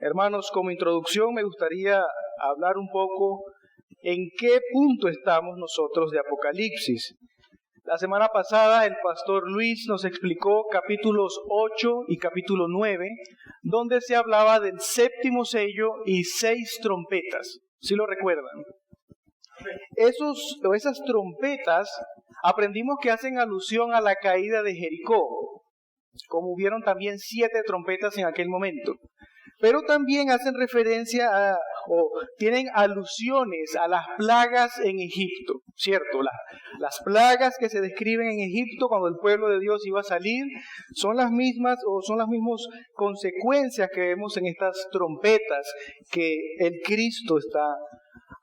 Hermanos, como introducción me gustaría hablar un poco en qué punto estamos nosotros de Apocalipsis. La semana pasada el pastor Luis nos explicó capítulos 8 y capítulo 9, donde se hablaba del séptimo sello y 6 trompetas, ¿sí lo recuerdan? Esas trompetas aprendimos que hacen alusión a la caída de Jericó, como hubieron también 7 trompetas en aquel momento. Pero también hacen referencia o tienen alusiones a las plagas en Egipto, ¿cierto? Las plagas que se describen en Egipto cuando el pueblo de Dios iba a salir son las mismas o son las mismas consecuencias que vemos en estas trompetas que el Cristo está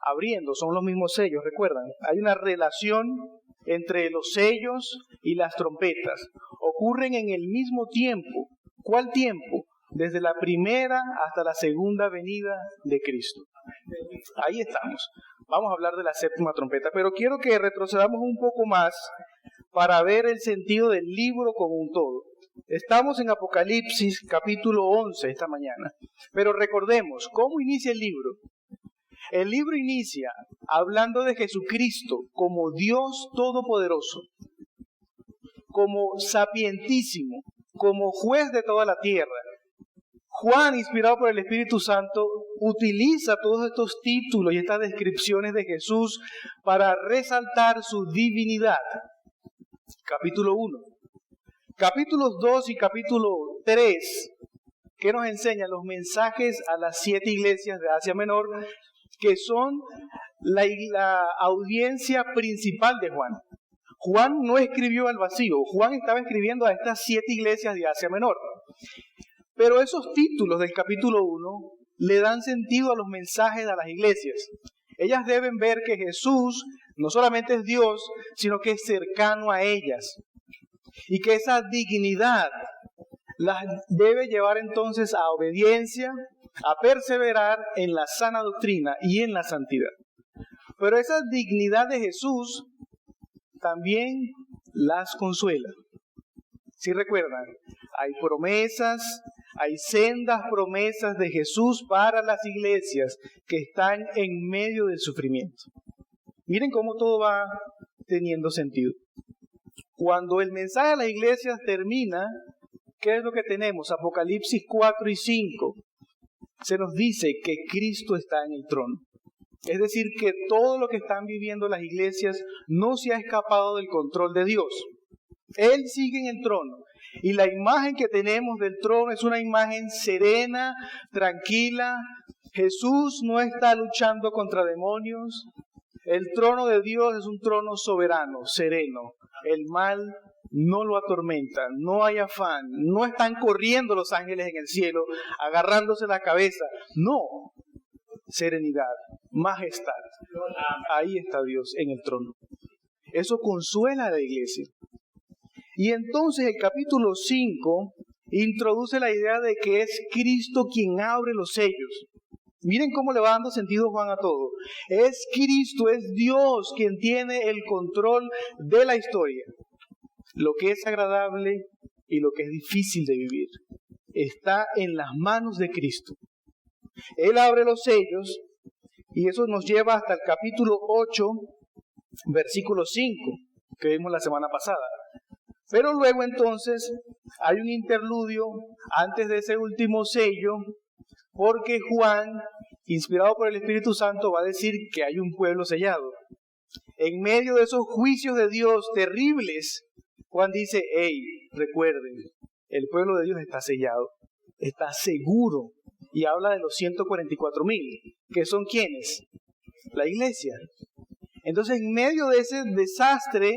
abriendo, son los mismos sellos, ¿recuerdan? Hay una relación entre los sellos y las trompetas. Ocurren en el mismo tiempo. ¿Cuál tiempo? Desde la primera hasta la segunda venida de Cristo. Ahí estamos. Vamos a hablar de la séptima trompeta, pero quiero que retrocedamos un poco más para ver el sentido del libro como un todo. Estamos en Apocalipsis capítulo 11 esta mañana, pero recordemos, ¿cómo inicia el libro? El libro inicia hablando de Jesucristo como Dios Todopoderoso, como sapientísimo, como juez de toda la tierra. Juan, inspirado por el Espíritu Santo, utiliza todos estos títulos y estas descripciones de Jesús para resaltar su divinidad. Capítulo 1. Capítulos 2 y capítulo 3, que nos enseñan los mensajes a las 7 iglesias de Asia Menor, que son la audiencia principal de Juan. Juan no escribió al vacío, Juan estaba escribiendo a estas 7 iglesias de Asia Menor. Pero esos títulos del capítulo 1 le dan sentido a los mensajes a las iglesias. Ellas deben ver que Jesús no solamente es Dios, sino que es cercano a ellas. Y que esa dignidad las debe llevar entonces a obediencia, a perseverar en la sana doctrina y en la santidad. Pero esa dignidad de Jesús también las consuela. ¿Sí recuerdan? Hay promesas, hay sendas promesas de Jesús para las iglesias que están en medio del sufrimiento. Miren cómo todo va teniendo sentido. Cuando el mensaje a las iglesias termina, ¿qué es lo que tenemos? Apocalipsis 4 y 5. Se nos dice que Cristo está en el trono. Es decir, que todo lo que están viviendo las iglesias no se ha escapado del control de Dios. Él sigue en el trono. Y la imagen que tenemos del trono es una imagen serena, tranquila. Jesús no está luchando contra demonios. El trono de Dios es un trono soberano, sereno. El mal no lo atormenta, no hay afán, no están corriendo los ángeles en el cielo, agarrándose la cabeza. No, serenidad, majestad. Ahí está Dios en el trono. Eso consuela a la iglesia. Y entonces el capítulo 5 introduce la idea de que es Cristo quien abre los sellos. Miren cómo le va dando sentido Juan a todo. Es Cristo, es Dios quien tiene el control de la historia. Lo que es agradable y lo que es difícil de vivir está en las manos de Cristo. Él abre los sellos y eso nos lleva hasta el capítulo 8, versículo 5, que vimos la semana pasada. Pero luego entonces hay un interludio antes de ese último sello, porque Juan, inspirado por el Espíritu Santo, va a decir que hay un pueblo sellado. En medio de esos juicios de Dios terribles, Juan dice, hey, recuerden, el pueblo de Dios está sellado, está seguro. Y habla de los 144,000, que son ¿quiénes? La iglesia. Entonces, en medio de ese desastre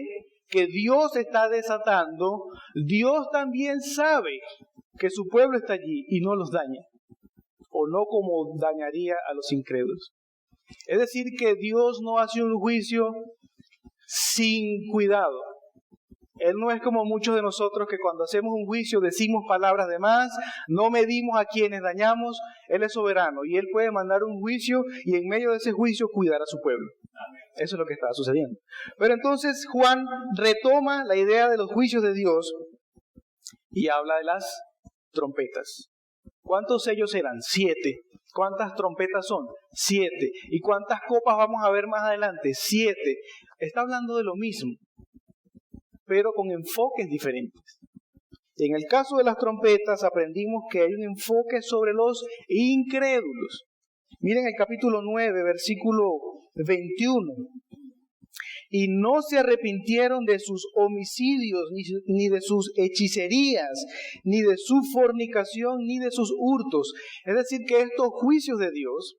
que Dios está desatando, Dios también sabe que su pueblo está allí y no los daña, o no como dañaría a los incrédulos. Es decir, que Dios no hace un juicio sin cuidado. Él no es como muchos de nosotros que cuando hacemos un juicio decimos palabras de más, no medimos a quienes dañamos. Él es soberano y Él puede mandar un juicio y en medio de ese juicio cuidar a su pueblo. Eso es lo que está sucediendo. Pero entonces Juan retoma la idea de los juicios de Dios y habla de las trompetas. ¿Cuántos sellos eran? 7. ¿Cuántas trompetas son? 7. ¿Y cuántas copas vamos a ver más adelante? 7. Está hablando de lo mismo, pero con enfoques diferentes. En el caso de las trompetas aprendimos que hay un enfoque sobre los incrédulos. Miren el capítulo 9, versículo 21. Y no se arrepintieron de sus homicidios, ni de sus hechicerías, ni de su fornicación, ni de sus hurtos. Es decir, que estos juicios de Dios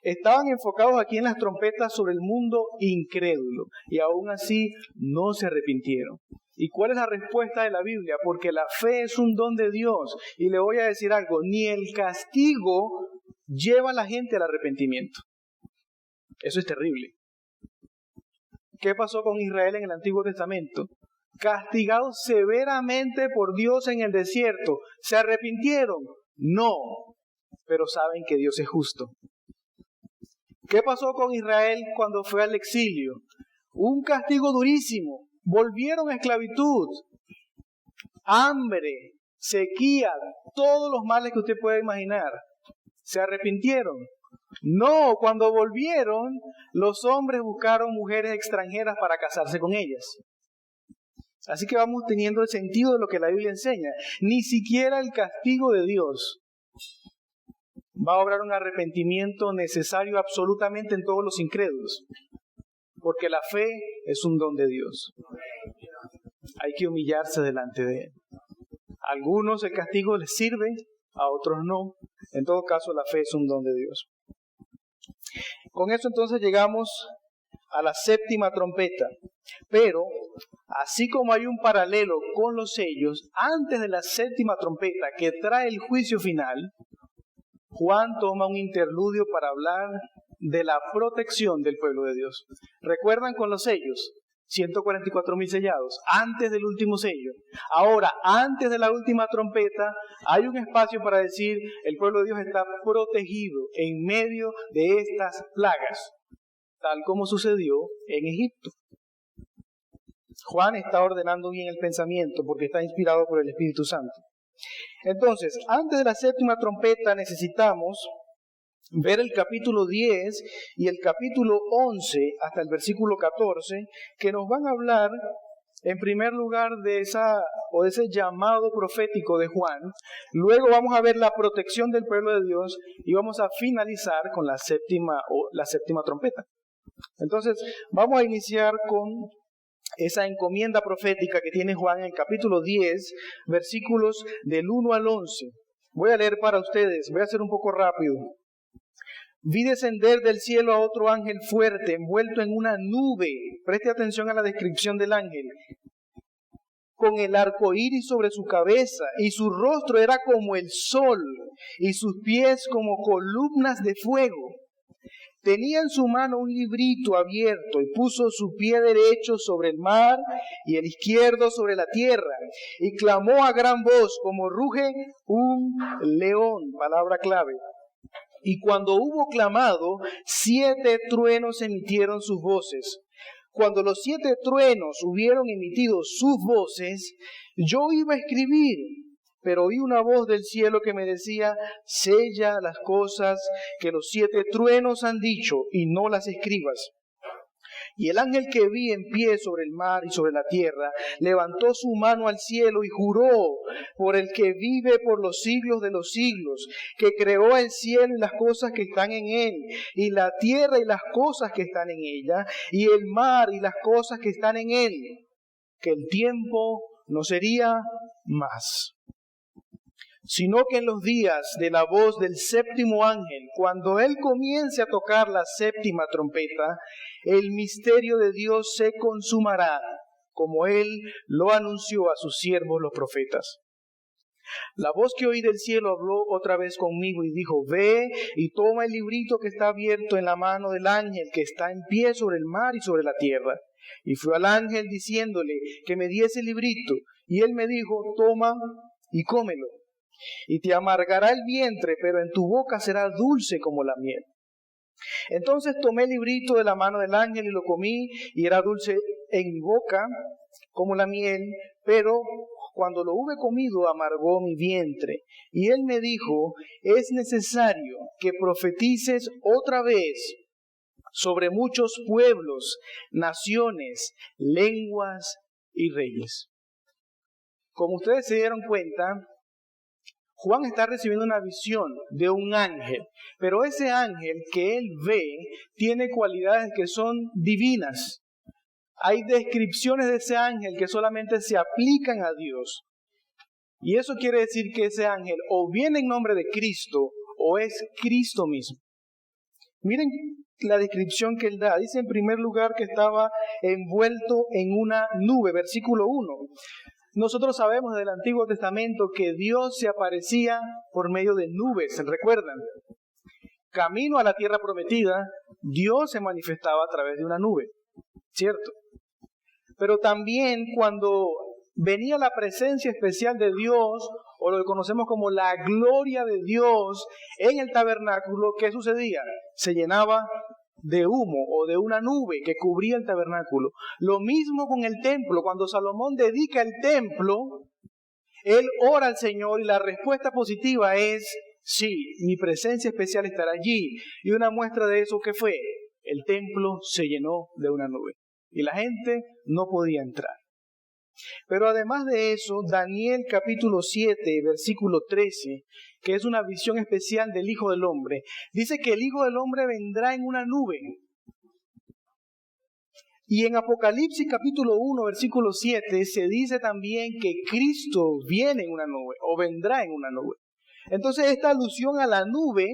estaban enfocados aquí en las trompetas sobre el mundo incrédulo. Y aún así no se arrepintieron. ¿Y cuál es la respuesta de la Biblia? Porque la fe es un don de Dios. Y le voy a decir algo, ni el castigo lleva a la gente al arrepentimiento. Eso es terrible. ¿Qué pasó con Israel en el Antiguo Testamento? Castigados severamente por Dios en el desierto. ¿Se arrepintieron? No, pero saben que Dios es justo. ¿Qué pasó con Israel cuando fue al exilio? Un castigo durísimo. Volvieron a esclavitud, hambre, sequía, todos los males que usted pueda imaginar. ¿Se arrepintieron? No, cuando volvieron, los hombres buscaron mujeres extranjeras para casarse con ellas. Así que vamos teniendo el sentido de lo que la Biblia enseña. Ni siquiera el castigo de Dios va a obrar un arrepentimiento necesario absolutamente en todos los incrédulos. Porque la fe es un don de Dios. Hay que humillarse delante de Él. A algunos el castigo les sirve, a otros no. En todo caso, la fe es un don de Dios. Con eso entonces llegamos a la séptima trompeta. Pero, así como hay un paralelo con los sellos, antes de la séptima trompeta que trae el juicio final, Juan toma un interludio para hablar de la protección del pueblo de Dios. ¿Recuerdan con los sellos? 144,000 sellados, antes del último sello. Ahora, antes de la última trompeta, hay un espacio para decir, el pueblo de Dios está protegido en medio de estas plagas, tal como sucedió en Egipto. Juan está ordenando bien el pensamiento porque está inspirado por el Espíritu Santo. Entonces, antes de la séptima trompeta necesitamos ver el capítulo 10 y el capítulo 11 hasta el versículo 14, que nos van a hablar en primer lugar de ese llamado profético de Juan. Luego vamos a ver la protección del pueblo de Dios y vamos a finalizar con la séptima trompeta. Entonces, vamos a iniciar con esa encomienda profética que tiene Juan en el capítulo 10, versículos del 1 al 11. Voy a leer para ustedes, voy a hacer un poco rápido. Vi descender del cielo a otro ángel fuerte, envuelto en una nube. Preste atención a la descripción del ángel. Con el arco iris sobre su cabeza, y su rostro era como el sol, y sus pies como columnas de fuego. Tenía en su mano un librito abierto, y puso su pie derecho sobre el mar, y el izquierdo sobre la tierra, y clamó a gran voz, como ruge un león, palabra clave. Y cuando hubo clamado, 7 truenos emitieron sus voces. Cuando los 7 truenos hubieron emitido sus voces, yo iba a escribir, pero oí una voz del cielo que me decía, sella las cosas que los 7 truenos han dicho y no las escribas. Y el ángel que vi en pie sobre el mar y sobre la tierra, levantó su mano al cielo y juró por el que vive por los siglos de los siglos, que creó el cielo y las cosas que están en él, y la tierra y las cosas que están en ella, y el mar y las cosas que están en él, que el tiempo no sería más, sino que en los días de la voz del séptimo ángel, cuando él comience a tocar la séptima trompeta, el misterio de Dios se consumará, como él lo anunció a sus siervos los profetas. La voz que oí del cielo habló otra vez conmigo y dijo, ve y toma el librito que está abierto en la mano del ángel que está en pie sobre el mar y sobre la tierra. Y fui al ángel diciéndole que me diese el librito, y él me dijo, toma y cómelo. Y te amargará el vientre, pero en tu boca será dulce como la miel. Entonces tomé el librito de la mano del ángel y lo comí, y era dulce en mi boca como la miel, pero Cuando lo hube comido, amargó mi vientre. Y él me dijo, es necesario que profetices otra vez sobre muchos pueblos, naciones, lenguas y reyes. Como ustedes se dieron cuenta, Juan está recibiendo una visión de un ángel, pero ese ángel que él ve tiene cualidades que son divinas. Hay descripciones de ese ángel que solamente se aplican a Dios. Y eso quiere decir que ese ángel o viene en nombre de Cristo o es Cristo mismo. Miren la descripción que él da. Dice en primer lugar que estaba envuelto en una nube, versículo 1. Nosotros sabemos del Antiguo Testamento que Dios se aparecía por medio de nubes, ¿se recuerdan? Camino a la tierra prometida, Dios se manifestaba a través de una nube, ¿cierto? Pero también cuando venía la presencia especial de Dios, o lo que conocemos como la gloria de Dios en el tabernáculo, ¿qué sucedía? Se llenaba de humo o de una nube que cubría el tabernáculo. Lo mismo con el templo. Cuando Salomón dedica el templo, él ora al Señor y la respuesta positiva es, sí, mi presencia especial estará allí. Y una muestra de eso, ¿qué fue? El templo se llenó de una nube y la gente no podía entrar. Pero además de eso, Daniel capítulo 7, versículo 13, que es una visión especial del Hijo del Hombre, dice que el Hijo del Hombre vendrá en una nube. Y en Apocalipsis capítulo 1, versículo 7, se dice también que Cristo viene en una nube, o vendrá en una nube. Entonces esta alusión a la nube,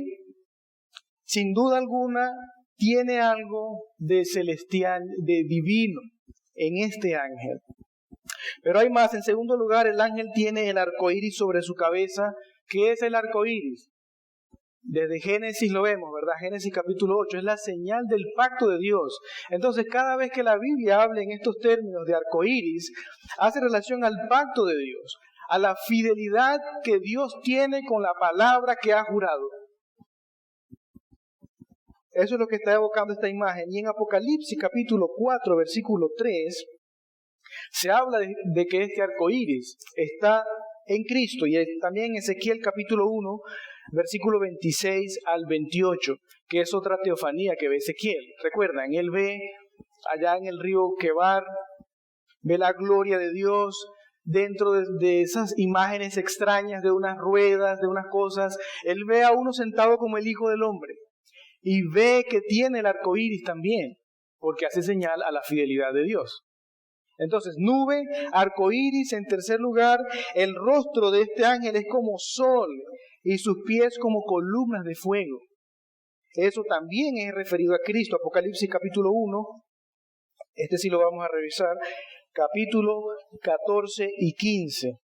sin duda alguna, tiene algo de celestial, de divino en este ángel. Pero hay más. En segundo lugar, el ángel tiene el arco iris sobre su cabeza. ¿Qué es el arco iris? Desde Génesis lo vemos, ¿verdad? Génesis capítulo 8 es la señal del pacto de Dios. Entonces, cada vez que la Biblia habla en estos términos de arco iris, hace relación al pacto de Dios, a la fidelidad que Dios tiene con la palabra que ha jurado. Eso es lo que está evocando esta imagen. Y en Apocalipsis capítulo 4, versículo 3, se habla de que este arco iris está en Cristo. Y también en Ezequiel capítulo 1, versículo 26 al 28, que es otra teofanía que ve Ezequiel. Recuerdan, él ve allá en el río Quebar, ve la gloria de Dios dentro de esas imágenes extrañas de unas ruedas, de unas cosas. Él ve a uno sentado como el Hijo del Hombre y ve que tiene el arco iris también, porque hace señal a la fidelidad de Dios. Entonces, nube, arco iris. En tercer lugar, el rostro de este ángel es como sol y sus pies como columnas de fuego. Eso también es referido a Cristo. Apocalipsis capítulo 1, este sí lo vamos a revisar, capítulo 14 y 15.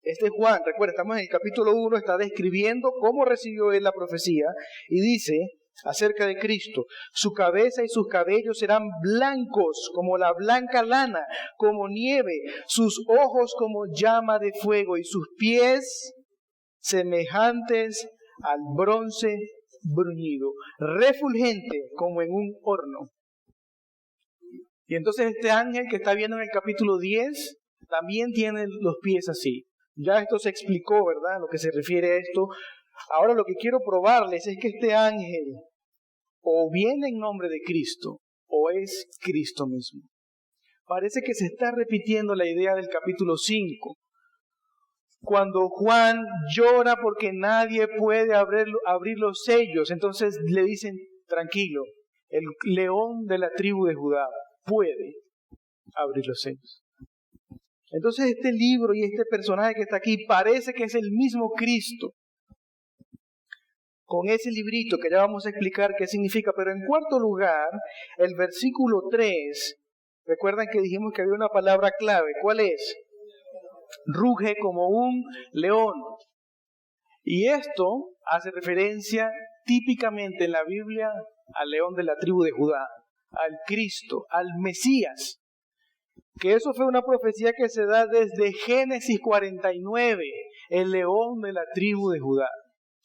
Este es Juan, recuerda, estamos en el capítulo 1, está describiendo cómo recibió él la profecía y dice acerca de Cristo: su cabeza y sus cabellos serán blancos como la blanca lana, como nieve, sus ojos como llama de fuego y sus pies semejantes al bronce bruñido, refulgente como en un horno. Y entonces este ángel que está viendo en el capítulo 10 también tiene los pies así. Ya esto se explicó, ¿verdad?, a lo que se refiere a esto. Ahora lo que quiero probarles es que este ángel o viene en nombre de Cristo o es Cristo mismo. Parece que se está repitiendo la idea del capítulo 5. Cuando Juan llora porque nadie puede abrir los sellos, entonces le dicen: tranquilo, el león de la tribu de Judá puede abrir los sellos. Entonces este libro y este personaje que está aquí parece que es el mismo Cristo, con ese librito que ya vamos a explicar qué significa. Pero en cuarto lugar, el versículo 3, recuerdan que dijimos que había una palabra clave. ¿Cuál es? Ruge como un león. Y esto hace referencia típicamente en la Biblia al león de la tribu de Judá, al Cristo, al Mesías. Que eso fue una profecía que se da desde Génesis 49, el león de la tribu de Judá,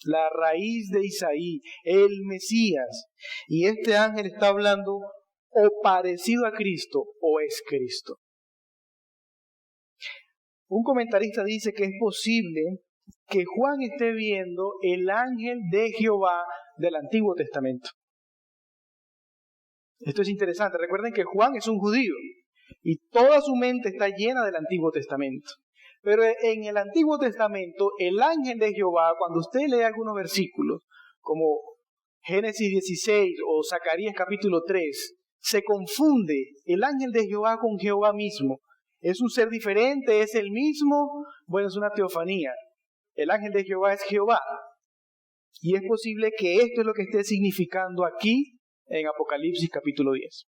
la raíz de Isaí, el Mesías. Y este ángel está hablando o parecido a Cristo o es Cristo. Un comentarista dice que es posible que Juan esté viendo el ángel de Jehová del Antiguo Testamento. Esto es interesante. Recuerden que Juan es un judío y toda su mente está llena del Antiguo Testamento. Pero en el Antiguo Testamento, el ángel de Jehová, cuando usted lee algunos versículos, como Génesis 16 o Zacarías capítulo 3, se confunde el ángel de Jehová con Jehová mismo. ¿Es un ser diferente? ¿Es el mismo? Bueno, es una teofanía. El ángel de Jehová es Jehová. Y es posible que esto es lo que esté significando aquí en Apocalipsis capítulo 10.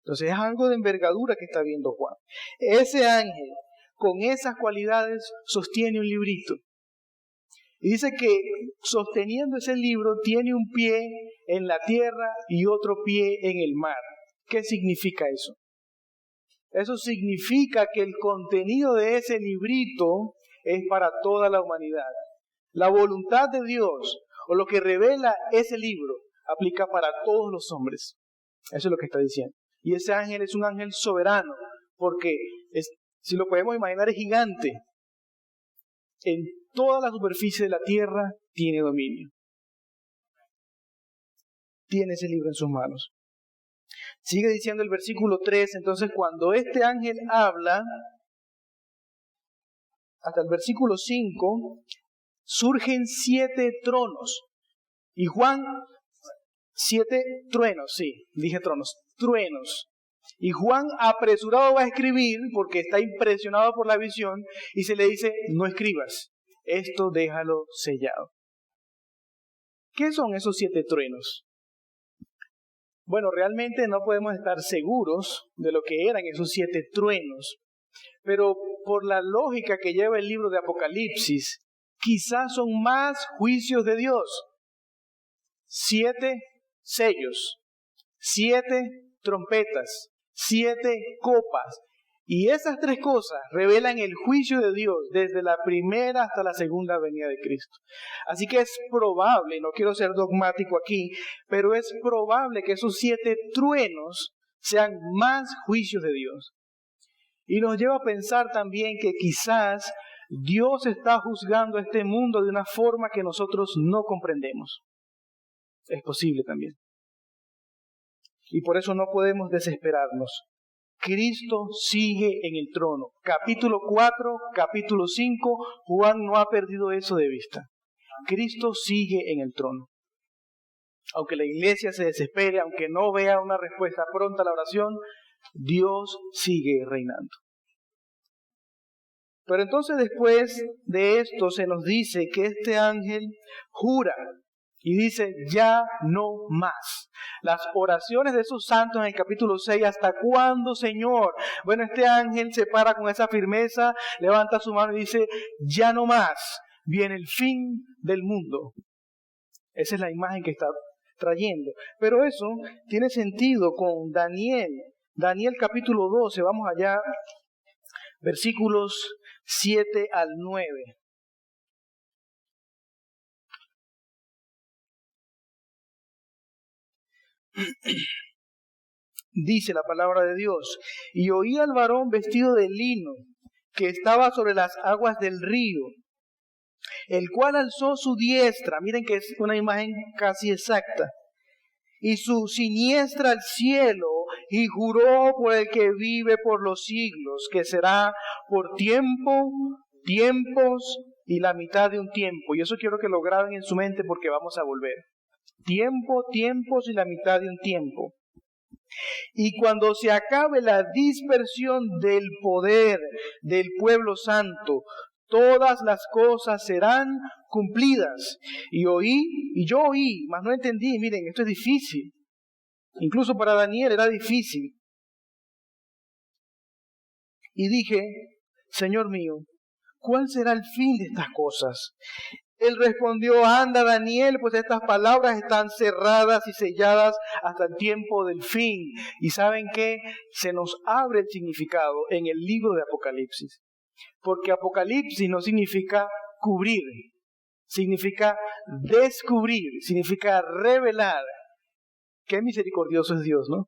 Entonces es algo de envergadura que está viendo Juan. Ese ángel con esas cualidades sostiene un librito. Y dice que sosteniendo ese libro tiene un pie en la tierra y otro pie en el mar. ¿Qué significa eso? Eso significa que el contenido de ese librito es para toda la humanidad. La voluntad de Dios o lo que revela ese libro aplica para todos los hombres. Eso es lo que está diciendo. Y ese ángel es un ángel soberano porque si lo podemos imaginar, es gigante. En toda la superficie de la tierra tiene dominio. Tiene ese libro en sus manos. Sigue diciendo el versículo 3, entonces cuando este ángel habla, hasta el versículo 5, surgen 7 tronos. Y Juan, 7 truenos, sí, dije tronos, truenos. Y Juan apresurado va a escribir porque está impresionado por la visión y se le dice, no escribas, esto déjalo sellado. ¿Qué son esos 7 truenos? Bueno, realmente no podemos estar seguros de lo que eran esos 7 truenos, pero por la lógica que lleva el libro de Apocalipsis, quizás son más juicios de Dios. 7 sellos, 7 trompetas, 7 copas. Y esas 3 cosas revelan el juicio de Dios desde la primera hasta la segunda venida de Cristo. Así que es probable, no quiero ser dogmático aquí, pero es probable que esos 7 truenos sean más juicios de Dios. Y nos lleva a pensar también que quizás Dios está juzgando a este mundo de una forma que nosotros no comprendemos. Es posible también. Y por eso no podemos desesperarnos. Cristo sigue en el trono. Capítulo 4, capítulo 5, Juan no ha perdido eso de vista. Cristo sigue en el trono. Aunque la iglesia se desespere, aunque no vea una respuesta pronta a la oración, Dios sigue reinando. Pero entonces después de esto se nos dice que este ángel jura y dice, ya no más. Las oraciones de esos santos en el capítulo 6, ¿hasta cuándo, Señor? Bueno, este ángel se para con esa firmeza, levanta su mano y dice, ya no más, viene el fin del mundo. Esa es la imagen que está trayendo. Pero eso tiene sentido con Daniel. Daniel capítulo 12, vamos allá, versículos 7 al 9. Dice la palabra de Dios, y oí al varón vestido de lino, que estaba sobre las aguas del río, el cual alzó su diestra, miren que es una imagen casi exacta, y su siniestra al cielo, y juró por el que vive por los siglos, que será por tiempo, tiempos y la mitad de un tiempo. Y eso quiero que lo graben en su mente porque vamos a volver. Tiempo, tiempos y la mitad de un tiempo. Y cuando se acabe la dispersión del poder del pueblo santo, todas las cosas serán cumplidas. Y yo oí, mas no entendí. Miren, esto es difícil. Incluso para Daniel era difícil. Y dije, Señor mío, ¿cuál será el fin de estas cosas? Él respondió, anda Daniel, pues estas palabras están cerradas y selladas hasta el tiempo del fin. Y ¿saben qué? Se nos abre el significado en el libro de Apocalipsis. Porque Apocalipsis no significa cubrir, significa descubrir, significa revelar. Qué misericordioso es Dios, ¿no?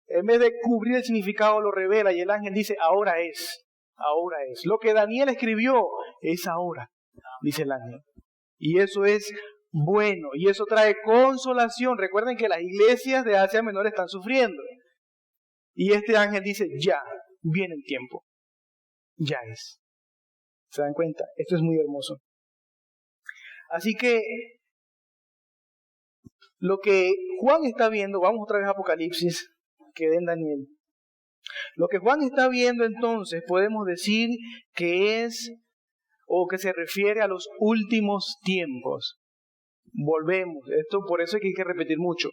En vez de cubrir el significado lo revela y el ángel dice, ahora es. ahora es. Lo que Daniel escribió es ahora, dice el ángel. Y eso es bueno, y eso trae consolación. Recuerden que las iglesias de Asia Menor están sufriendo. Y este ángel dice, ya, viene el tiempo. Ya es. ¿Se dan cuenta? Esto es muy hermoso. Así que lo que Juan está viendo, vamos otra vez a Apocalipsis, quedé en Daniel. Lo que Juan está viendo entonces podemos decir que es, o que se refiere a los últimos tiempos. Volvemos, esto por eso es que hay que repetir mucho.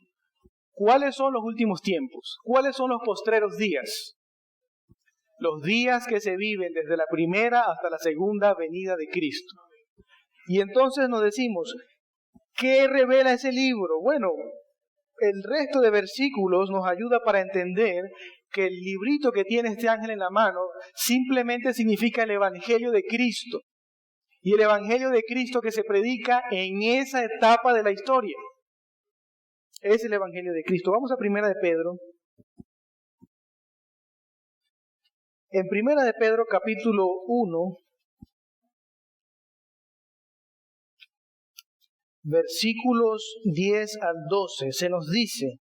¿Cuáles son los últimos tiempos? ¿Cuáles son los postreros días? Los días que se viven desde la primera hasta la segunda venida de Cristo. Y entonces nos decimos, ¿qué revela ese libro? Bueno, el resto de versículos nos ayuda para entender que el librito que tiene este ángel en la mano simplemente significa el Evangelio de Cristo. Y el Evangelio de Cristo que se predica en esa etapa de la historia. Es el Evangelio de Cristo. Vamos a Primera de Pedro. En Primera de Pedro capítulo 1, versículos 10 al 12, se nos dice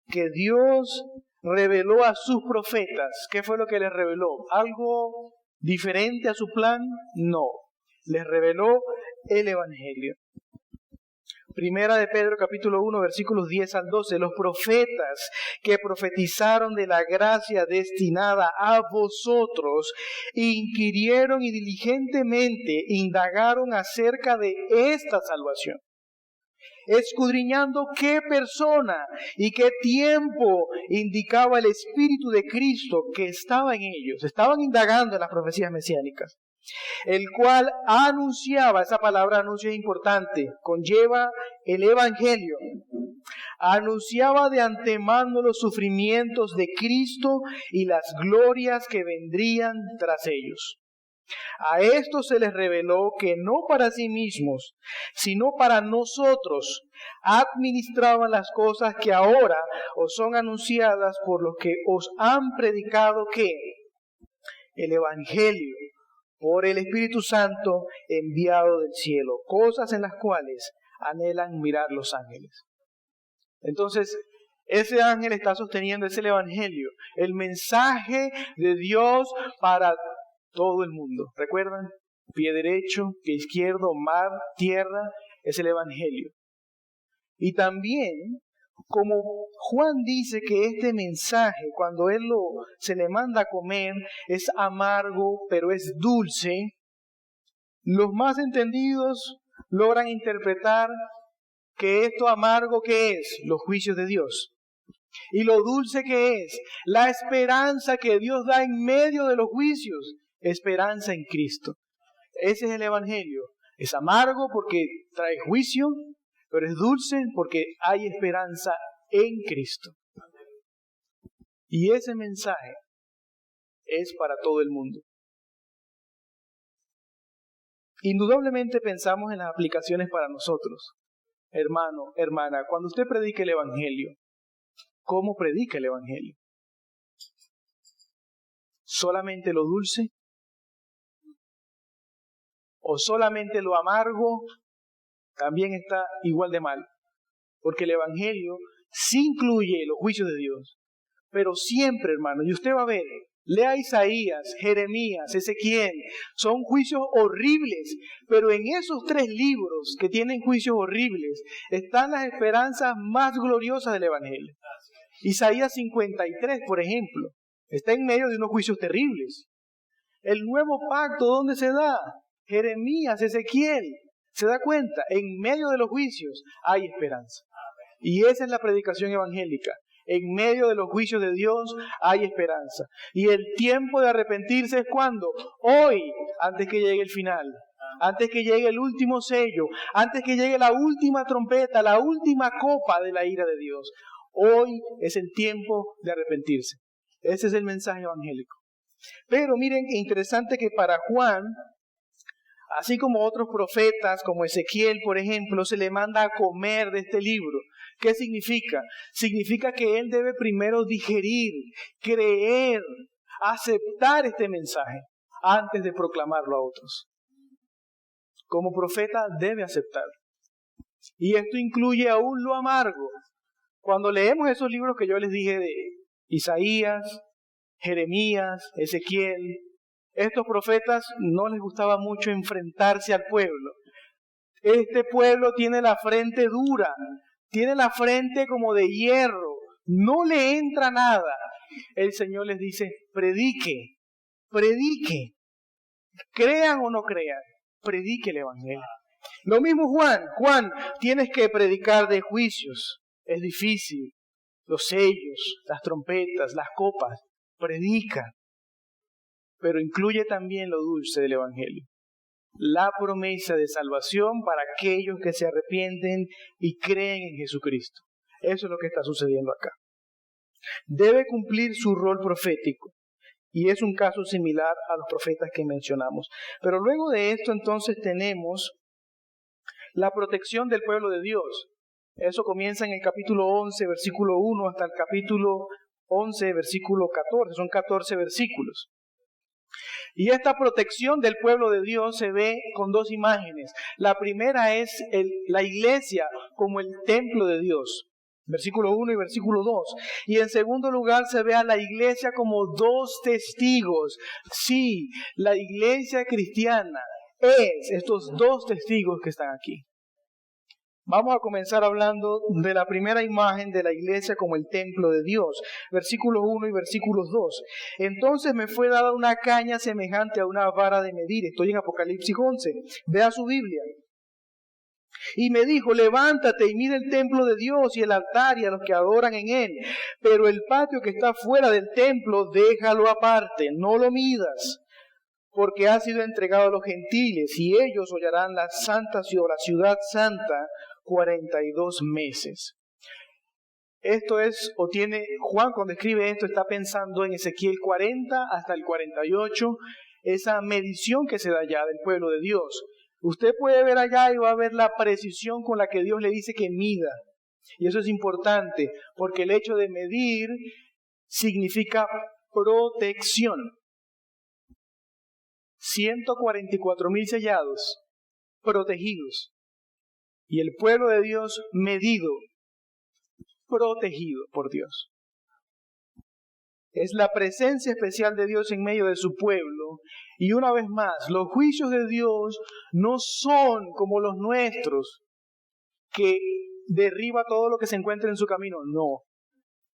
que Dios reveló a sus profetas. ¿Qué fue lo que les reveló? ¿Algo diferente a su plan? No. Les reveló el Evangelio. Primera de Pedro capítulo 1 versículos 10 al 12. Los profetas que profetizaron de la gracia destinada a vosotros inquirieron y diligentemente indagaron acerca de esta salvación, escudriñando qué persona y qué tiempo indicaba el Espíritu de Cristo que estaba en ellos. Estaban indagando en las profecías mesiánicas, el cual anunciaba, esa palabra anuncio es importante, conlleva el Evangelio, anunciaba de antemano los sufrimientos de Cristo y las glorias que vendrían tras ellos. A esto se les reveló que no para sí mismos, sino para nosotros, administraban las cosas que ahora os son anunciadas por los que os han predicado que el Evangelio por el Espíritu Santo enviado del cielo, cosas en las cuales anhelan mirar los ángeles. Entonces, ese ángel está sosteniendo ese Evangelio, el mensaje de Dios para todo el mundo. ¿Recuerdan? Pie derecho, pie izquierdo, mar, tierra, es el Evangelio. Y también, como Juan dice que este mensaje, cuando él se le manda a comer, es amargo, pero es dulce, los más entendidos logran interpretar que esto amargo, ¿qué es? Los juicios de Dios. Y lo dulce que es, la esperanza que Dios da en medio de los juicios, esperanza en Cristo. Ese es el Evangelio. Es amargo porque trae juicio, pero es dulce porque hay esperanza en Cristo. Y ese mensaje es para todo el mundo. Indudablemente pensamos en las aplicaciones para nosotros. Hermano, hermana, cuando usted predica el Evangelio, ¿cómo predica el Evangelio? ¿Solamente lo dulce? ¿O solamente lo amargo? También está igual de mal. Porque el Evangelio sí incluye los juicios de Dios. Pero siempre, hermano, y usted va a ver, lea Isaías, Jeremías, Ezequiel, son juicios horribles. Pero en esos 3 libros que tienen juicios horribles, están las esperanzas más gloriosas del Evangelio. Isaías 53, por ejemplo, está en medio de unos juicios terribles. El nuevo pacto, ¿dónde se da? Jeremías, Ezequiel, ¿se da cuenta? En medio de los juicios hay esperanza. Y esa es la predicación evangélica. En medio de los juicios de Dios hay esperanza. Y el tiempo de arrepentirse es cuando, hoy, antes que llegue el final, antes que llegue el último sello, antes que llegue la última trompeta, la última copa de la ira de Dios. Hoy es el tiempo de arrepentirse. Ese es el mensaje evangélico. Pero miren, interesante que para Juan, así como otros profetas, como Ezequiel, por ejemplo, se le manda a comer de este libro. ¿Qué significa? Significa que él debe primero digerir, creer, aceptar este mensaje. antes de proclamarlo a otros. Como profeta debe aceptar. Y esto incluye aún lo amargo. Cuando leemos esos libros que yo les dije de Isaías, Jeremías, Ezequiel, estos profetas no les gustaba mucho enfrentarse al pueblo. Este pueblo tiene la frente dura, tiene la frente como de hierro, no le entra nada. El Señor les dice, predique, crean o no crean, predique el Evangelio. Lo mismo Juan, tienes que predicar de juicios, es difícil, los sellos, las trompetas, las copas, predica, pero incluye también lo dulce del Evangelio. La promesa de salvación para aquellos que se arrepienten y creen en Jesucristo. Eso es lo que está sucediendo acá. Debe cumplir su rol profético. Y es un caso similar a los profetas que mencionamos. Pero luego de esto entonces tenemos la protección del pueblo de Dios. Eso comienza en el capítulo 11, versículo 1 hasta el capítulo 11, versículo 14. Son 14 versículos. Y esta protección del pueblo de Dios se ve con dos imágenes. La primera es la iglesia como el templo de Dios. Versículo 1 y versículo 2. Y en segundo lugar se ve a la iglesia como dos testigos. Sí, la iglesia cristiana es estos dos testigos que están aquí. Vamos a comenzar hablando de la primera imagen de la iglesia como el templo de Dios. Versículos 1 y versículos 2. Entonces me fue dada una caña semejante a una vara de medir. Estoy en Apocalipsis 11. Vea su Biblia. Y me dijo, levántate y mira el templo de Dios y el altar y a los que adoran en él. Pero el patio que está fuera del templo, déjalo aparte, no lo midas. Porque ha sido entregado a los gentiles y ellos hollarán la santa ciudad, la ciudad santa, 42 meses. Esto es, Juan cuando escribe esto está pensando en Ezequiel 40 hasta el 48, esa medición que se da allá del pueblo de Dios. Usted puede ver allá y va a ver la precisión con la que Dios le dice que mida. Y eso es importante, porque el hecho de medir significa protección. 144,000 sellados, protegidos. Y el pueblo de Dios medido, protegido por Dios. Es la presencia especial de Dios en medio de su pueblo. Y una vez más, los juicios de Dios no son como los nuestros, que derriba todo lo que se encuentra en su camino. No.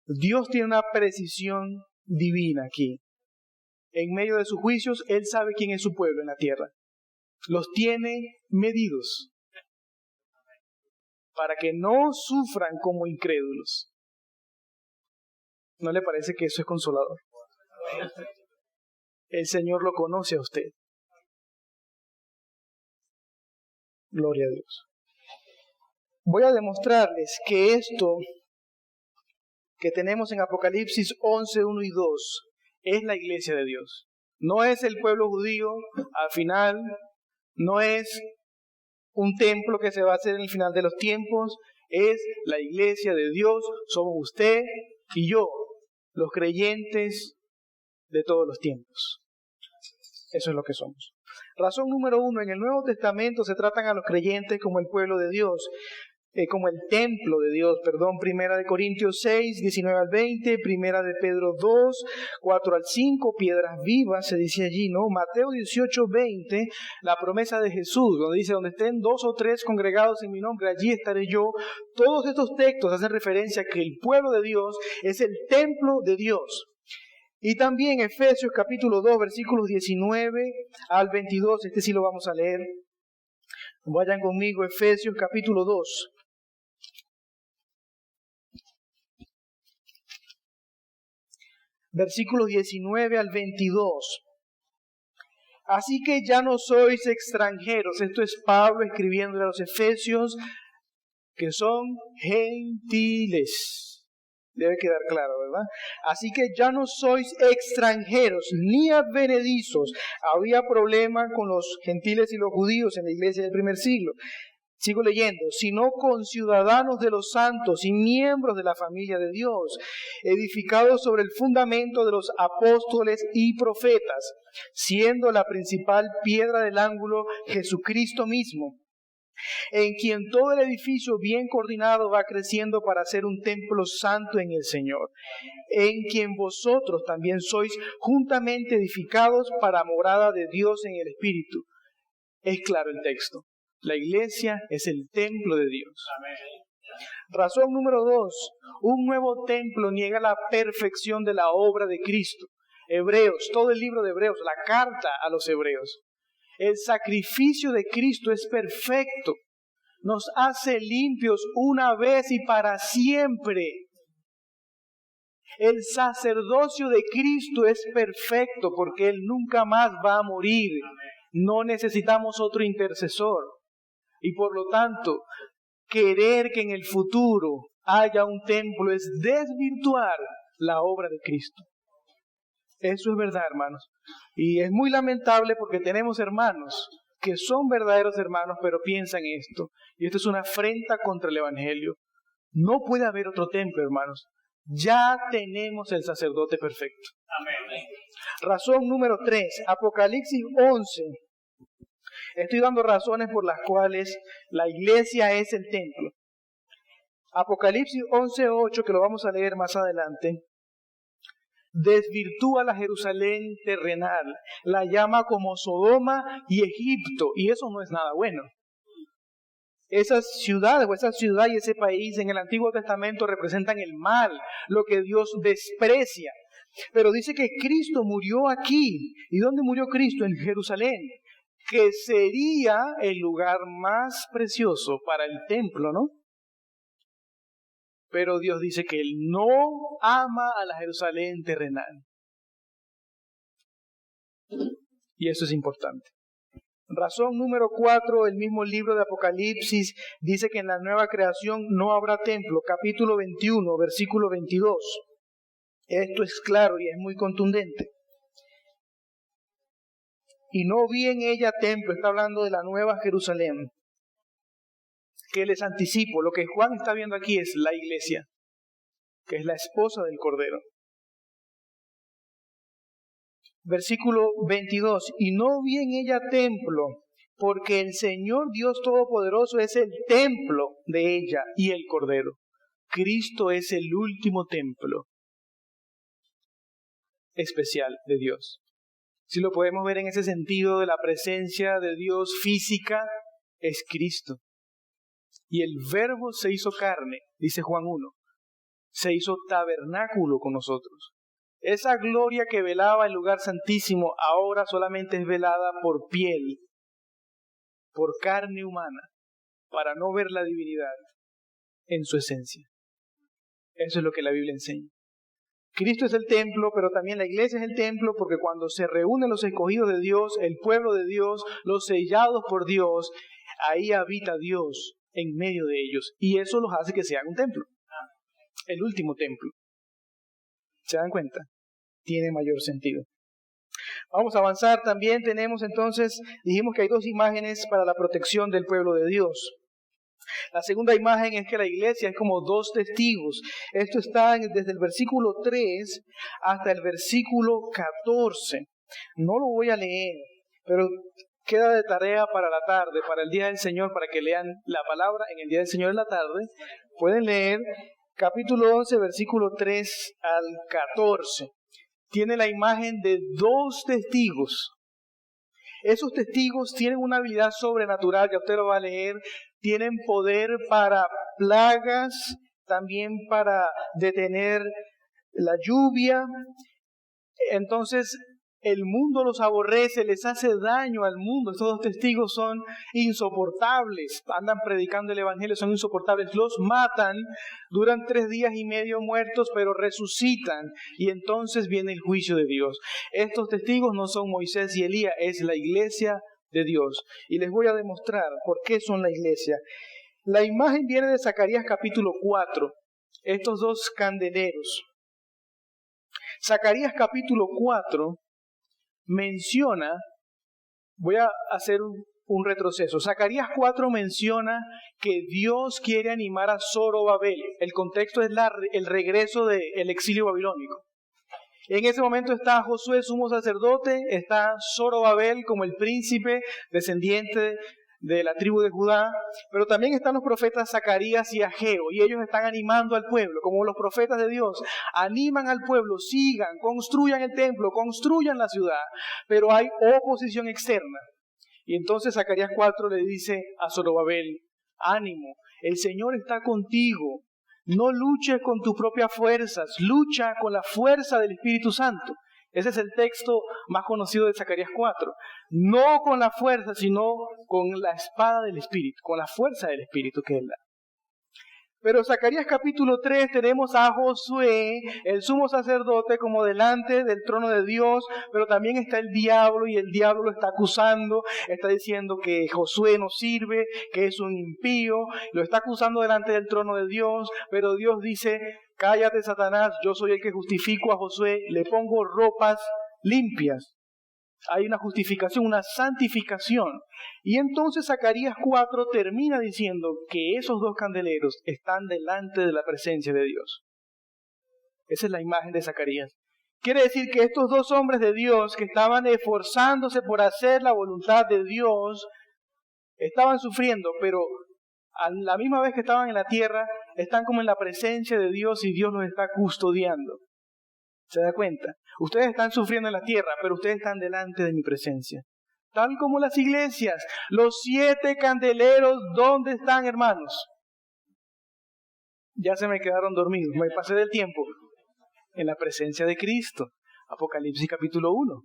Dios tiene una precisión divina aquí. En medio de sus juicios, Él sabe quién es su pueblo en la tierra. Los tiene medidos para que no sufran como incrédulos. ¿No le parece que eso es consolador? El Señor lo conoce a usted. Gloria a Dios. Voy a demostrarles que esto que tenemos en Apocalipsis 11, 1 y 2 es la iglesia de Dios. No es el pueblo judío al final, no es un templo que se va a hacer en el final de los tiempos, es la iglesia de Dios, somos usted y yo, los creyentes de todos los tiempos. Eso es lo que somos. Razón número 1, en el Nuevo Testamento se tratan a los creyentes como el pueblo de Dios, como el templo de Dios, Primera de Corintios 6, 19 al 20, Primera de Pedro 2, 4 al 5, piedras vivas, se dice allí, ¿no? Mateo 18, 20, la promesa de Jesús, donde dice, donde estén 2 o 3 congregados en mi nombre, allí estaré yo. Todos estos textos hacen referencia a que el pueblo de Dios es el templo de Dios. Y también Efesios capítulo 2, versículos 19 al 22, este sí lo vamos a leer. Vayan conmigo, Efesios capítulo 2. Versículos 19 al 22. Así que ya no sois extranjeros. Esto es Pablo escribiendo a los Efesios, que son gentiles. Debe quedar claro, ¿verdad? Así que ya no sois extranjeros ni advenedizos. Había problema con los gentiles y los judíos en la iglesia del primer siglo. Sigo leyendo, sino conciudadanos de los santos y miembros de la familia de Dios, edificados sobre el fundamento de los apóstoles y profetas, siendo la principal piedra del ángulo Jesucristo mismo, en quien todo el edificio bien coordinado va creciendo para ser un templo santo en el Señor, en quien vosotros también sois juntamente edificados para morada de Dios en el Espíritu. Es claro el texto. La iglesia es el templo de Dios. Razón número 2. Un nuevo templo niega la perfección de la obra de Cristo. Hebreos, todo el libro de Hebreos, la carta a los Hebreos. El sacrificio de Cristo es perfecto. Nos hace limpios una vez y para siempre. El sacerdocio de Cristo es perfecto porque Él nunca más va a morir. No necesitamos otro intercesor. Y por lo tanto, querer que en el futuro haya un templo es desvirtuar la obra de Cristo. Eso es verdad, hermanos. Y es muy lamentable porque tenemos hermanos que son verdaderos hermanos, pero piensan esto. Y esto es una afrenta contra el Evangelio. No puede haber otro templo, hermanos. Ya tenemos el sacerdote perfecto. Amén. Razón número 3, Apocalipsis 11. Estoy dando razones por las cuales la iglesia es el templo. Apocalipsis 11:8, que lo vamos a leer más adelante, desvirtúa la Jerusalén terrenal, la llama como Sodoma y Egipto, y eso no es nada bueno. Esas ciudades o esa ciudad y ese país en el Antiguo Testamento representan el mal, lo que Dios desprecia. Pero dice que Cristo murió aquí. ¿Y dónde murió Cristo? En Jerusalén, que sería el lugar más precioso para el templo, ¿no? Pero Dios dice que Él no ama a la Jerusalén terrenal. Y eso es importante. Razón número 4, el mismo libro de Apocalipsis dice que en la nueva creación no habrá templo. Capítulo 21, versículo 22. Esto es claro y es muy contundente. Y no vi en ella templo, está hablando de la nueva Jerusalén, que les anticipo, lo que Juan está viendo aquí es la iglesia, que es la esposa del Cordero. Versículo 22, y no vi en ella templo, porque el Señor Dios Todopoderoso es el templo de ella y el Cordero. Cristo es el último templo especial de Dios. Si lo podemos ver en ese sentido de la presencia de Dios física, es Cristo. Y el Verbo se hizo carne, dice Juan 1, se hizo tabernáculo con nosotros. Esa gloria que velaba el lugar santísimo ahora solamente es velada por piel, por carne humana, para no ver la divinidad en su esencia. Eso es lo que la Biblia enseña. Cristo es el templo, pero también la iglesia es el templo porque cuando se reúnen los escogidos de Dios, el pueblo de Dios, los sellados por Dios, ahí habita Dios en medio de ellos. Y eso los hace que sean un templo. El último templo. ¿Se dan cuenta? Tiene mayor sentido. Vamos a avanzar. También tenemos entonces, dijimos que hay 2 imágenes para la protección del pueblo de Dios. La segunda imagen es que la iglesia es como 2 testigos. Esto está desde el versículo 3 hasta el versículo 14. No lo voy a leer, pero queda de tarea para la tarde, para el Día del Señor, para que lean la palabra en el Día del Señor en la tarde. Pueden leer capítulo 11, versículo 3 al 14. Tiene la imagen de 2 testigos. Esos testigos tienen una habilidad sobrenatural, ya usted lo va a leer. Tienen poder para plagas, también para detener la lluvia. Entonces, el mundo los aborrece, les hace daño al mundo. Estos 2 testigos son insoportables. Andan predicando el Evangelio, son insoportables. Los matan, duran 3 días y medio muertos, pero resucitan. Y entonces viene el juicio de Dios. Estos testigos no son Moisés y Elías, es la iglesia de Dios. Y les voy a demostrar por qué son la iglesia. La imagen viene de Zacarías capítulo 4. Estos 2 candeleros. Zacarías capítulo 4 menciona, voy a hacer un retroceso. Zacarías 4 menciona que Dios quiere animar a Zorobabel. El contexto es el regreso del exilio babilónico. En ese momento está Josué, sumo sacerdote, está Zorobabel como el príncipe descendiente de la tribu de Judá, pero también están los profetas Zacarías y Ageo, y ellos están animando al pueblo, como los profetas de Dios, animan al pueblo, sigan, construyan el templo, construyan la ciudad, pero hay oposición externa. Y entonces Zacarías 4 le dice a Zorobabel, ánimo, el Señor está contigo. No luches con tus propias fuerzas, lucha con la fuerza del Espíritu Santo. Ese es el texto más conocido de Zacarías 4. No con la fuerza, sino con la espada del Espíritu, con la fuerza del Espíritu que Él da. Pero en Zacarías capítulo 3 tenemos a Josué, el sumo sacerdote, como delante del trono de Dios, pero también está el diablo, y el diablo lo está acusando, está diciendo que Josué no sirve, que es un impío, lo está acusando delante del trono de Dios, pero Dios dice, cállate Satanás, yo soy el que justifico a Josué, le pongo ropas limpias. Hay una justificación, una santificación. Y entonces Zacarías 4 termina diciendo que esos dos candeleros están delante de la presencia de Dios. Esa es la imagen de Zacarías. Quiere decir que estos dos hombres de Dios que estaban esforzándose por hacer la voluntad de Dios, estaban sufriendo, pero a la misma vez que estaban en la tierra, están como en la presencia de Dios y Dios los está custodiando. ¿Se da cuenta? Ustedes están sufriendo en la tierra, pero ustedes están delante de mi presencia. Tal como las iglesias, los 7 candeleros, ¿dónde están, hermanos? Ya se me quedaron dormidos, me pasé del tiempo. En la presencia de Cristo. Apocalipsis capítulo 1.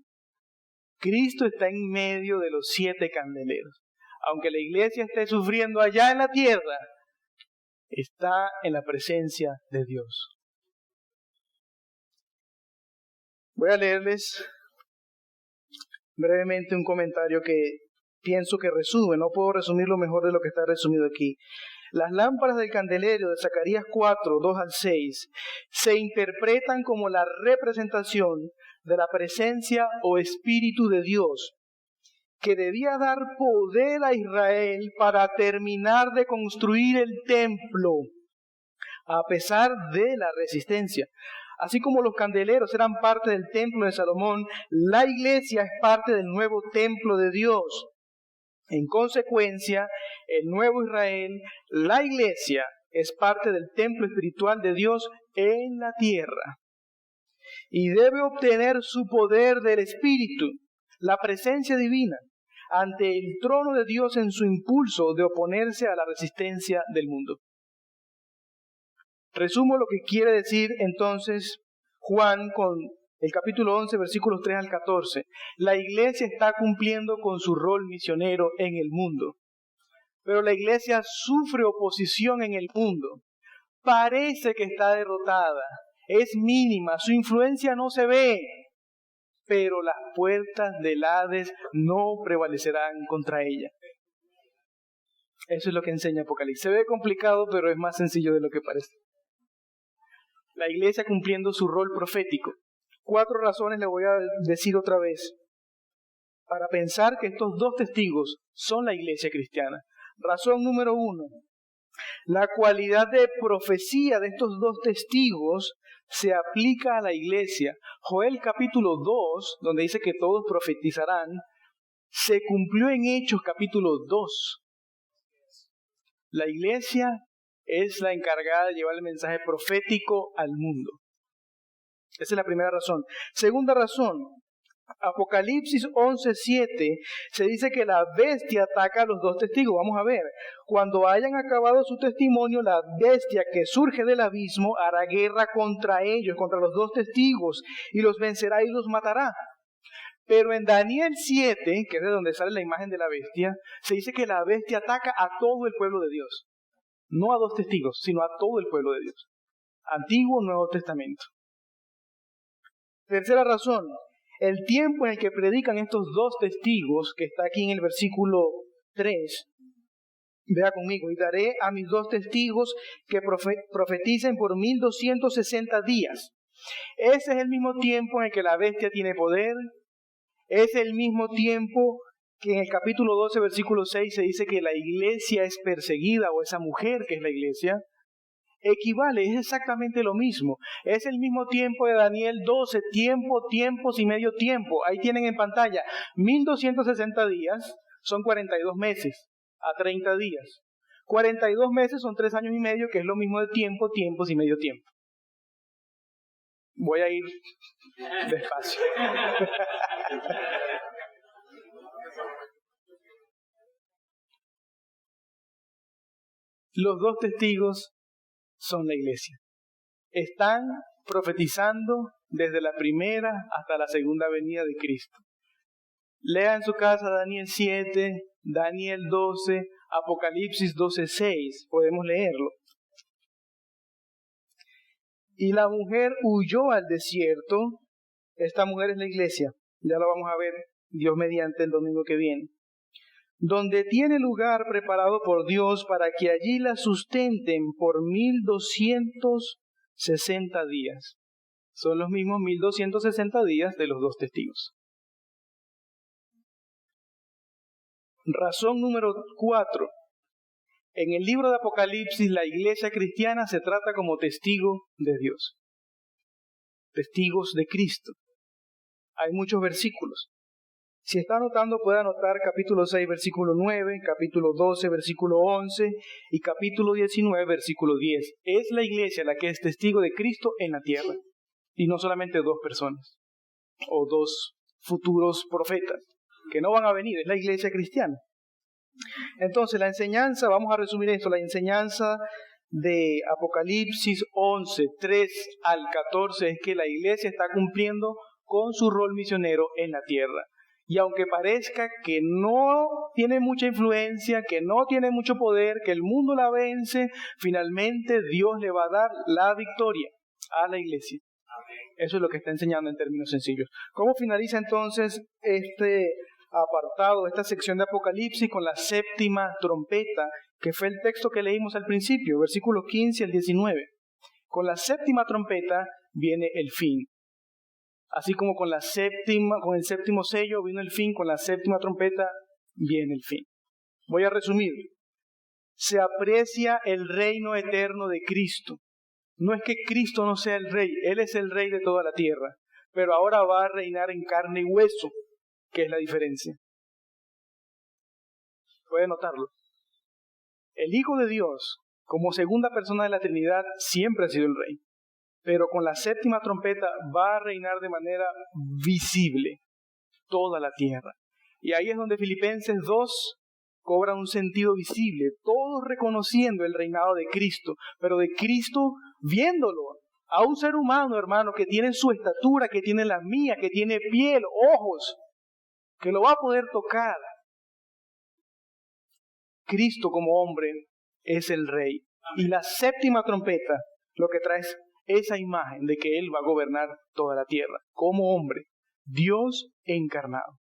Cristo está en medio de los 7 candeleros. Aunque la iglesia esté sufriendo allá en la tierra, está en la presencia de Dios. Voy a leerles brevemente un comentario que pienso que resume, no puedo resumirlo mejor de lo que está resumido aquí. Las lámparas del candelero de Zacarías 4, 2 al 6, se interpretan como la representación de la presencia o espíritu de Dios, que debía dar poder a Israel para terminar de construir el templo, a pesar de la resistencia. Así como los candeleros eran parte del templo de Salomón, la iglesia es parte del nuevo templo de Dios. En consecuencia, el nuevo Israel, la iglesia, es parte del templo espiritual de Dios en la tierra. Y debe obtener su poder del Espíritu, la presencia divina, ante el trono de Dios en su impulso de oponerse a la resistencia del mundo. Resumo lo que quiere decir entonces Juan con el capítulo 11, versículos 3 al 14. La iglesia está cumpliendo con su rol misionero en el mundo. Pero la iglesia sufre oposición en el mundo. Parece que está derrotada. Es mínima, su influencia no se ve. Pero las puertas del Hades no prevalecerán contra ella. Eso es lo que enseña Apocalipsis. Se ve complicado, pero es más sencillo de lo que parece. La iglesia cumpliendo su rol profético. 4 razones le voy a decir otra vez para pensar que estos 2 testigos son la iglesia cristiana. Razón número 1. La cualidad de profecía de estos 2 testigos se aplica a la iglesia. Joel capítulo 2, donde dice que todos profetizarán, se cumplió en Hechos capítulo 2. La iglesia es la encargada de llevar el mensaje profético al mundo. Esa es la primera razón. Segunda razón, Apocalipsis 11:7 se dice que la bestia ataca a los 2 testigos. Vamos a ver, cuando hayan acabado su testimonio, la bestia que surge del abismo hará guerra contra ellos, contra los 2 testigos, y los vencerá y los matará. Pero en Daniel 7, que es de donde sale la imagen de la bestia, se dice que la bestia ataca a todo el pueblo de Dios. No a 2 testigos, sino a todo el pueblo de Dios. Antiguo o Nuevo Testamento. Tercera razón, el tiempo en el que predican estos 2 testigos, que está aquí en el versículo 3, vea conmigo, y daré a mis 2 testigos que profeticen por 1260 días. Ese es el mismo tiempo en el que la bestia tiene poder, es el mismo tiempo que en el capítulo 12, versículo 6 se dice que la iglesia es perseguida, o esa mujer que es la iglesia, equivale, es exactamente lo mismo. Es el mismo tiempo de Daniel 12, tiempos y medio tiempo. Ahí tienen en pantalla, 1260 días son 42 meses a 30 días. 42 meses son 3 años y medio, que es lo mismo de tiempos y medio tiempo. Voy a ir despacio. Los dos testigos son la iglesia. Están profetizando desde la primera hasta la segunda venida de Cristo. Lea en su casa Daniel 7, Daniel 12, Apocalipsis 12:6, podemos leerlo. Y la mujer huyó al desierto. Esta mujer es la iglesia, ya lo vamos a ver Dios mediante el domingo que viene. Donde tiene lugar preparado por Dios para que allí la sustenten por 1260 días. Son los mismos 1260 días de los dos testigos. Razón número 4. En el libro de Apocalipsis, la iglesia cristiana se trata como testigo de Dios. Testigos de Cristo. Hay muchos versículos. Si está anotando, puede anotar capítulo 6, versículo 9, capítulo 12, versículo 11 y capítulo 19, versículo 10. Es la iglesia la que es testigo de Cristo en la tierra. Y no solamente dos personas o dos futuros profetas que no van a venir, es la iglesia cristiana. Entonces la enseñanza, vamos a resumir esto, la enseñanza de Apocalipsis 11, 3 al 14 es que la iglesia está cumpliendo con su rol misionero en la tierra. Y aunque parezca que no tiene mucha influencia, que no tiene mucho poder, que el mundo la vence, finalmente Dios le va a dar la victoria a la iglesia. Eso es lo que está enseñando en términos sencillos. ¿Cómo finaliza entonces este apartado, esta sección de Apocalipsis con la séptima trompeta, que fue el texto que leímos al principio, versículos 15 al 19? Con la séptima trompeta viene el fin. Así como con el séptimo sello vino el fin, con la séptima trompeta viene el fin. Voy a resumir. Se aprecia el reino eterno de Cristo. No es que Cristo no sea el rey, Él es el rey de toda la tierra, pero ahora va a reinar en carne y hueso, que es la diferencia. Puede notarlo. El Hijo de Dios, como segunda persona de la Trinidad, siempre ha sido el rey. Pero con la séptima trompeta va a reinar de manera visible toda la tierra. Y ahí es donde Filipenses 2 cobra un sentido visible, todos reconociendo el reinado de Cristo, pero de Cristo viéndolo a un ser humano, hermano, que tiene su estatura, que tiene la mía, que tiene piel, ojos, que lo va a poder tocar. Cristo como hombre es el rey. Y la séptima trompeta lo que trae es esa imagen de que Él va a gobernar toda la tierra, como hombre, Dios encarnado.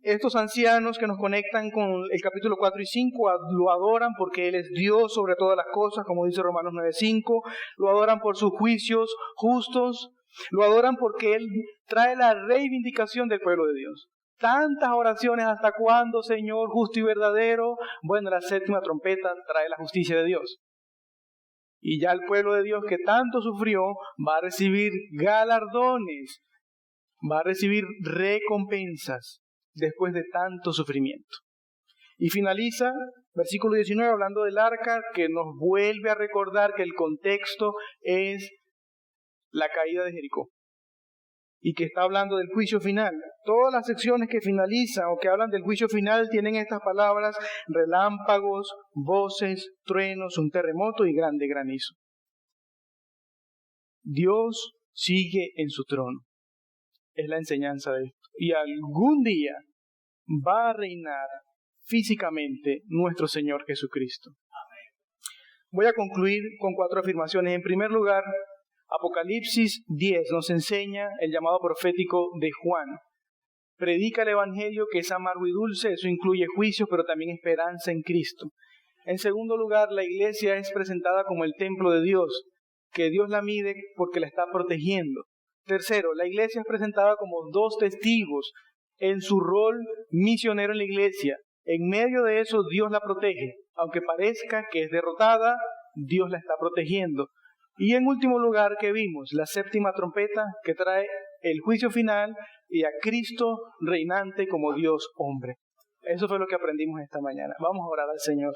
Estos ancianos que nos conectan con el capítulo 4 y 5 lo adoran porque Él es Dios sobre todas las cosas, como dice Romanos 9:5, lo adoran por sus juicios justos, lo adoran porque Él trae la reivindicación del pueblo de Dios. Tantas oraciones, ¿hasta cuándo, Señor, justo y verdadero? Bueno, la séptima trompeta trae la justicia de Dios. Y ya el pueblo de Dios que tanto sufrió va a recibir galardones, va a recibir recompensas después de tanto sufrimiento. Y finaliza, versículo 19, hablando del arca, que nos vuelve a recordar que el contexto es la caída de Jericó. Y que está hablando del juicio final. Todas las secciones que finalizan o que hablan del juicio final tienen estas palabras: relámpagos, voces, truenos, un terremoto y grande granizo. Dios sigue en su trono. Es la enseñanza de esto. Y algún día va a reinar físicamente nuestro Señor Jesucristo. Voy a concluir con 4 afirmaciones. En primer lugar, Apocalipsis 10 nos enseña el llamado profético de Juan. Predica el Evangelio, que es amargo y dulce. Eso incluye juicios, pero también esperanza en Cristo. En segundo lugar, la iglesia es presentada como el templo de Dios, que Dios la mide porque la está protegiendo. Tercero, la iglesia es presentada como 2 testigos, en su rol misionero en la iglesia. En medio de eso, Dios la protege. Aunque parezca que es derrotada, Dios la está protegiendo. Y en último lugar, ¿qué vimos? La séptima trompeta que trae el juicio final y a Cristo reinante como Dios hombre. Eso fue lo que aprendimos esta mañana. Vamos a orar al Señor.